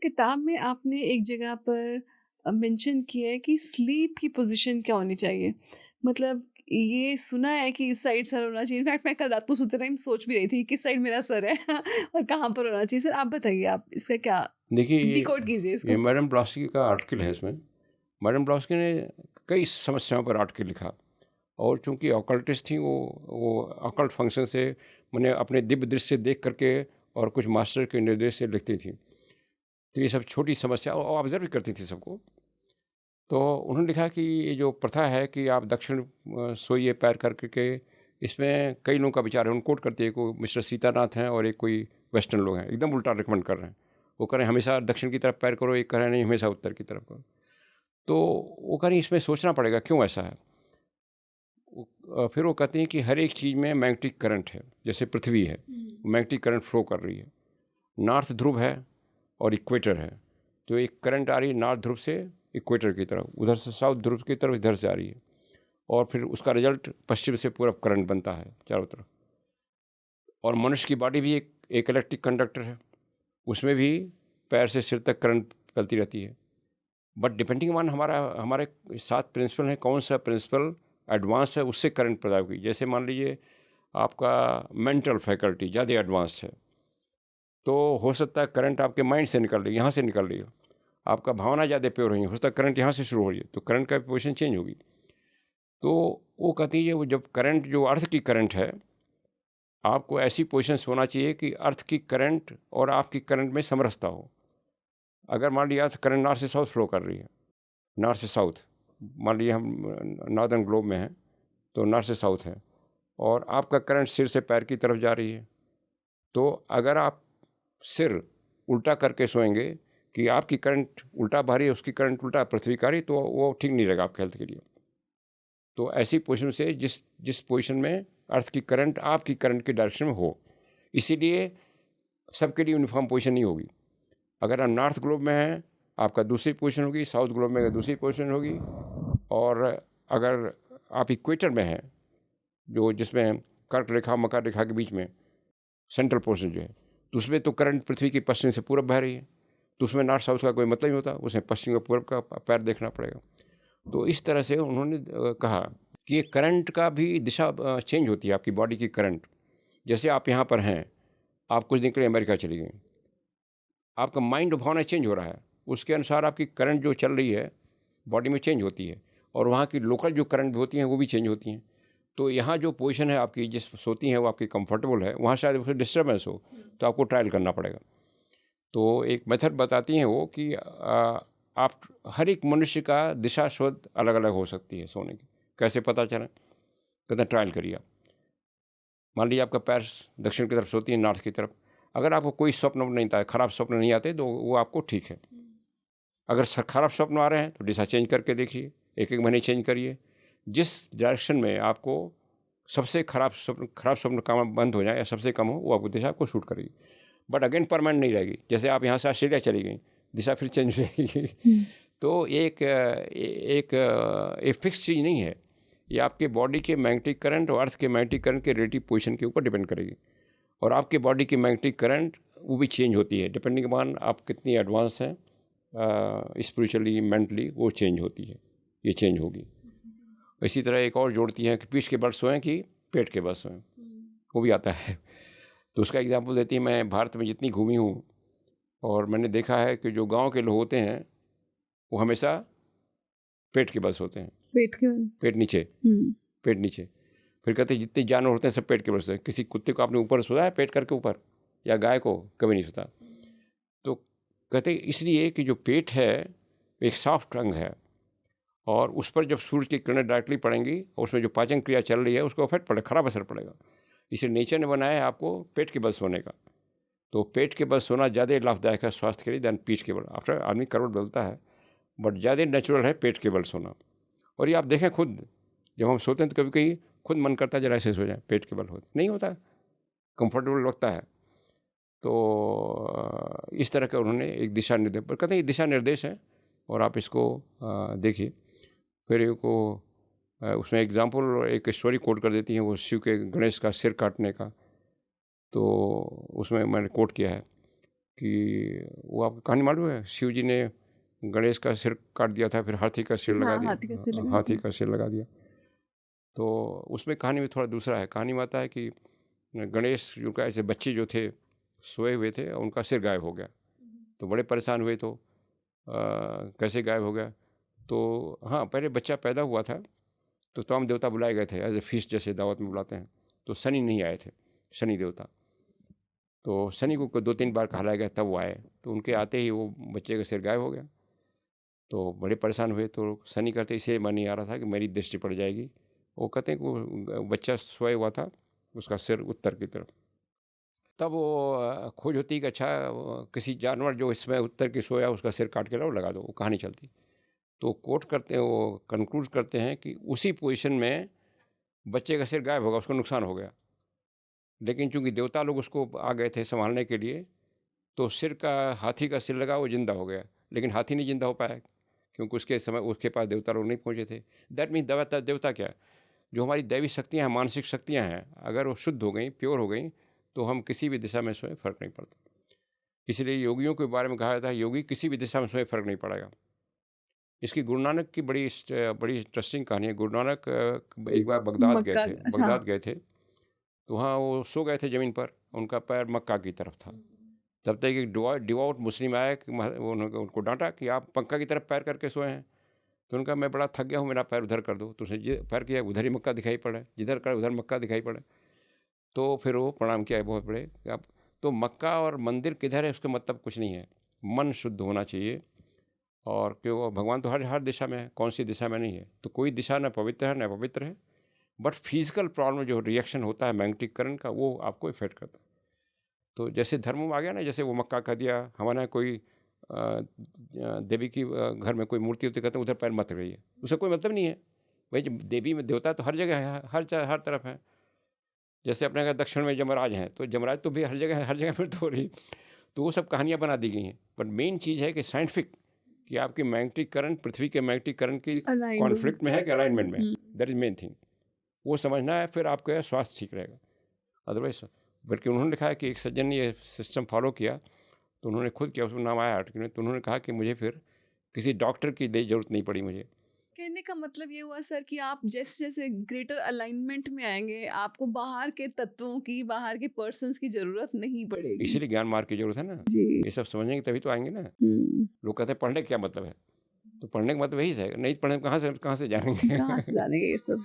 किताब में आपने एक जगह पर मेंशन किया है कि स्लीप की पोजीशन क्या होनी चाहिए। मतलब ये सुना है कि इस साइड सर होना चाहिए। इनफैक्ट मैं कल रात को सोते टाइम सोच भी रही थी किस साइड मेरा सर है और कहाँ पर होना चाहिए। सर आप बताइए, आप इसका क्या देखिए, डिकोड कीजिए ये इसको। मैडम ब्लॉस्की का आर्टिकल है इसमें। मैडम ब्लॉस्की ने कई समस्याओं पर आर्टिकल लिखा, और चूँकि ऑकल्टिस्ट थी, वो ऑकल्ट फंक्शन से माने अपने दिव्य दृष्टि से देख करके और कुछ मास्टर के निर्देश से लिखती थी। तो ये सब छोटी समस्या और ऑब्ज़र्व भी करती थी सबको। तो उन्होंने लिखा कि ये जो प्रथा है कि आप दक्षिण सोइए पैर कर कर के, इसमें कई लोगों का विचार है। उन्होंने कोट करती है, कोई मिस्टर सीतानाथ हैं और एक कोई वेस्टर्न लोग हैं, एकदम उल्टा रिकमेंड कर रहे हैं। वो कह रहे हैं हमेशा दक्षिण की तरफ पैर करो, एक कह रहे हैं नहीं हमेशा उत्तर की तरफ करो। तो वो कह रही इसमें सोचना पड़ेगा क्यों ऐसा है। फिर वो कहती हैं कि हर एक चीज़ में मैग्नेटिक करंट है, जैसे पृथ्वी है, मैग्नेटिक करंट फ्लो कर रही है। नॉर्थ ध्रुव है और इक्वेटर है, तो एक करंट आ रही है नॉर्थ ध्रुव से इक्वेटर की तरफ, उधर से साउथ ध्रुव की तरफ इधर से आ रही है, और फिर उसका रिजल्ट पश्चिम से पूरब करंट बनता है चारों तरफ। और मनुष्य की बॉडी भी एक इलेक्ट्रिक कंडक्टर है, उसमें भी पैर से सिर तक करंट फैलती रहती है। बट डिपेंडिंग ऑन हमारे 7 प्रिंसिपल हैं, कौन सा प्रिंसिपल एडवांस है उससे करंट पैदा होगी। जैसे मान लीजिए आपका मेंटल फैकल्टी ज़्यादा एडवांस है, तो हो सकता है करंट आपके माइंड से निकल रही है, यहाँ से निकल रही हो। आपका भावना ज़्यादा प्योर हुई है, हो सकता है करंट यहाँ से शुरू हो रही है, तो करंट का पोजीशन चेंज होगी। तो वो कहती है वो जब करंट जो अर्थ की करंट है, आपको ऐसी पोजीशन होना चाहिए कि अर्थ की करंट और आपकी करंट में समरसता हो। अगर मान लिया अर्थ करंट नॉर्थ से साउथ फ्लो कर रही है, नॉर्थ से साउथ, मान लीजिए हम नॉर्दर्न ग्लोब में हैं, तो नॉर्थ से साउथ है, और आपका करंट सिर से पैर की तरफ जा रही है। तो अगर आप सिर उल्टा करके सोएंगे कि आपकी करंट उल्टा बह रही है, उसकी करंट उल्टा पृथ्वी का रही, तो वो ठीक नहीं रहेगा आपके हेल्थ के लिए। तो ऐसी पोजीशन से जिस जिस पोजीशन में अर्थ की करंट आपकी करंट के डायरेक्शन में हो, इसीलिए सबके लिए यूनिफॉर्म पोजीशन नहीं होगी। अगर आप नॉर्थ ग्लोब में हैं, आपका दूसरी पोजीशन होगी, साउथ ग्लोब में दूसरी पोजीशन होगी, और अगर आप इक्वेटर में हैं, जो जिसमें कर्क रेखा मकर रेखा के बीच में सेंट्रल पोर्शन जो है, तो उसमें तो करंट पृथ्वी की पश्चिम से पूरब बह रही है, तो उसमें नॉर्थ साउथ का कोई मतलब नहीं होता, उसमें पश्चिम का पूरब का पैर देखना पड़ेगा। तो इस तरह से उन्होंने कहा कि ये करंट का भी दिशा चेंज होती है, आपकी बॉडी की करंट। जैसे आप यहाँ पर हैं, आप कुछ दिन के लिए अमेरिका चली गई, आपका माइंड और भावना चेंज हो रहा है, उसके अनुसार आपकी करंट जो चल रही है बॉडी में चेंज होती है, और वहाँ की लोकल जो करंट भी होती हैं वो भी चेंज होती हैं। तो यहाँ जो पोजीशन है आपकी, जिस सोती हैं वो आपकी कंफर्टेबल है, वहाँ शायद उससे डिस्टर्बेंस हो, तो आपको ट्रायल करना पड़ेगा। तो एक मेथड बताती हैं वो कि आप हर एक मनुष्य का दिशा शोध अलग अलग हो सकती है सोने की। कैसे पता चला? कहते हैं ट्रायल करिए आप। मान लीजिए आपका पैर दक्षिण की तरफ सोती है, नॉर्थ की तरफ। अगर आपको कोई स्वप्न नहीं आता है, खराब स्वप्न नहीं आते, तो वो आपको ठीक है। अगर खराब स्वप्न आ रहे हैं तो दिशा चेंज करके देखिए, एक एक महीने चेंज करिए। जिस डायरेक्शन में आपको सबसे खराब स्वप्न का बंद हो जाए या सबसे कम हो, वो आपको दिशा आपको शूट करेगी। बट अगेन परमानेंट नहीं रहेगी। जैसे आप यहाँ से ऑस्ट्रेलिया चली गई, दिशा फिर चेंज हो जाएगी। हुँ। तो एक फिक्स चीज़ नहीं है। ये आपके बॉडी के मैग्नेटिक करंट और अर्थ के मैग्नेटिक करंट के रिलेटिव पोजीशन के ऊपर डिपेंड करेगी, और आपके बॉडी की मैग्नेटिक करंट वो भी चेंज होती है डिपेंडिंग अपॉन आप कितनी एडवांस हैं स्पिरिचुअली, मेंटली, वो चेंज होती है, ये चेंज होगी। इसी तरह एक और जोड़ती हैं कि पीठ के बल सोएं कि पेट के बल सोएं, वो भी आता है। तो उसका एग्जांपल देती है, मैं भारत में जितनी घूमी हूँ, और मैंने देखा है कि जो गांव के लोग होते हैं वो हमेशा पेट के बल सोते हैं, पेट के बल। पेट नीचे, हुँ। पेट नीचे। फिर कहते हैं जितने जानवर होते हैं सब पेट के बल सोते हैं। किसी कुत्ते को आपने ऊपर सोया है पेट करके ऊपर, या गाय को कभी नहीं सोता। तो कहते हैं इसलिए कि जो पेट है एक सॉफ्ट अंग है, और उस पर जब सूरज की किरणें डायरेक्टली पड़ेंगी और उसमें जो पाचन क्रिया चल रही है उसको इफेक्ट पड़े, खराब असर पड़ेगा। इसे नेचर ने बनाया है आपको पेट के बल सोने का। तो पेट के बल सोना ज़्यादा लाभदायक है स्वास्थ्य के लिए देन पीठ के बल। आफ्टर आदमी करोड़ बोलता है, बट ज़्यादा नेचुरल है पेट के बल सोना। और ये आप देखें खुद, जब हम सोते हैं तो कभी कभी खुद मन करता है जरा ऐसे सो जाए, पेट के बल हो नहीं होता, कंफर्टेबल लगता है। तो इस तरह का उन्होंने एक दिशा निर्देश पर कहते हैं, ये दिशा निर्देश है और आप इसको देखिए। फिर को उसमें एग्जाम्पल एक स्टोरी कोट कर देती हैं, वो शिव के गणेश का सिर काटने का। तो उसमें मैंने कोट किया है कि वो आपको कहानी मालूम है, शिव जी ने गणेश का सिर काट दिया था, फिर हाथी का सिर लगा हाँ, दिया। हाथी का सिर लगाया हाथी था। का सिर लगा दिया। तो उसमें कहानी में थोड़ा दूसरा है। कहानी में आता है कि गणेश जो का ऐसे बच्चे जो थे सोए हुए थे और उनका सिर गायब हो गया। तो बड़े परेशान हुए। तो कैसे गायब हो गया? तो हाँ, पहले बच्चा पैदा हुआ था तो तमाम देवता बुलाए गए थे एज ए फीस्ट, जैसे दावत में बुलाते हैं। तो शनि नहीं आए थे, शनि देवता। तो शनि को 2-3 बार कहलाया गया, तब वो आए। तो उनके आते ही वो बच्चे का सिर गायब हो गया। तो बड़े परेशान हुए। तो शनि कहते इसलिए मन नहीं आ रहा था कि मेरी दृष्टि पड़ जाएगी। वो कहते हैं कि वो बच्चा सोया हुआ था, उसका सिर उत्तर की तरफ। तब वो खोज होती कि अच्छा किसी जानवर जो इसमें उत्तर की सोया, उसका सिर काट के लाओ, लगा दो, वो कहानी चलती। तो कोट करते हैं, वो कंक्लूड करते हैं कि उसी पोजीशन में बच्चे का सिर गायब होगा, उसको नुकसान हो गया। लेकिन चूंकि देवता लोग उसको आ गए थे संभालने के लिए, तो सिर का हाथी का सिर लगा, वो जिंदा हो गया। लेकिन हाथी नहीं जिंदा हो पाया, क्योंकि उसके समय उसके पास देवता लोग नहीं पहुंचे थे। दैट मीन देवता देवता क्या है? जो हमारी दैवी शक्तियाँ हैं, मानसिक शक्तियाँ हैं, अगर वो शुद्ध हो गई, प्योर हो गई, तो हम किसी भी दिशा में सोए फर्क नहीं पड़ता। इसलिए योगियों के बारे में कहा जाता है, योगी किसी भी दिशा में सोए फर्क नहीं पड़ेगा। इसकी गुरु नानक की बड़ी इंटरेस्टिंग कहानी है। गुरु नानक एक बार बगदाद गए मक्का थे। अच्छा। बगदाद गए थे, तो वहाँ वो सो गए थे ज़मीन पर, उनका पैर मक्का की तरफ था। तब तक एक डिवोट मुस्लिम आया कि उन्होंने उनको डांटा कि आप मक्का की तरफ पैर करके सोए हैं। तो उनका मैं बड़ा थक गया हूँ, मेरा पैर उधर कर दो। तो उसने पैर किया, उधर ही मक्का दिखाई पड़ा, जिधर कर उधर मक्का दिखाई पड़ा। तो फिर वो प्रणाम किया बहुत बड़े कि आप, तो मक्का और मंदिर किधर है उसका मतलब कुछ नहीं है, मन शुद्ध होना चाहिए। और क्यों, भगवान तो हर हर दिशा में है, कौन सी दिशा में नहीं है? तो कोई दिशा न पवित्र है न अपवित्र है। बट फिजिकल प्रॉब्लम जो रिएक्शन होता है मैग्नेटिक करंट का, वो आपको इफेक्ट करता है। तो जैसे धर्म में आ गया ना, जैसे वो मक्का कह दिया, हमारे यहाँ कोई देवी की घर में कोई मूर्ति होती, कहते हैं उधर पैर मत रहिए, उसका कोई मतलब नहीं है। भाई जब देवी में देवता तो हर जगह है, हर तरफ है। जैसे अपने यहाँ दक्षिण में यमराज हैं, तो यमराज तो भी हर जगह है, हर जगह पर तो हो रही। तो वो सब कहानियाँ बना दी गई हैं। बट मेन चीज़ है कि साइंटिफिक, कि आपकी मैग्नेटिक करंट पृथ्वी के मैग्नेटिक करंट की अलाइंड हो। कॉन्फ्लिक्ट में है कि अलाइनमेंट में है। हुँ। That is main thing. वो समझना है, फिर आपका स्वास्थ्य ठीक रहेगा। अदरवाइज, बल्कि उन्होंने लिखा है कि एक सज्जन ने ये सिस्टम फॉलो किया, तो उन्होंने खुद किया, उसमें नाम आया आर्टिकल में। तो उन्होंने कहा कि मुझे फिर किसी डॉक्टर की ज़रूरत नहीं पड़ी मुझे। कहने का मतलब ये हुआ सर कि आप जैसे-जैसे ग्रेटर अलाइनमेंट में आएँगे, आपको बाहर के तत्वों की, बाहर के पर्सन्स की ज़रूरत नहीं पड़ेगी। इसीलिए ज्ञान मार्ग की ज़रूरत है ना। जी। ये सब समझेंगे तभी तो आएंगे ना। हुँ। लोग कहते हैं पढ़ने का क्या मतलब है? तो पढ़ने का मतलब यही है, नहीं पढ़ने कहाँ से जानेंगे? कहाँ से जानेंगे ये सब?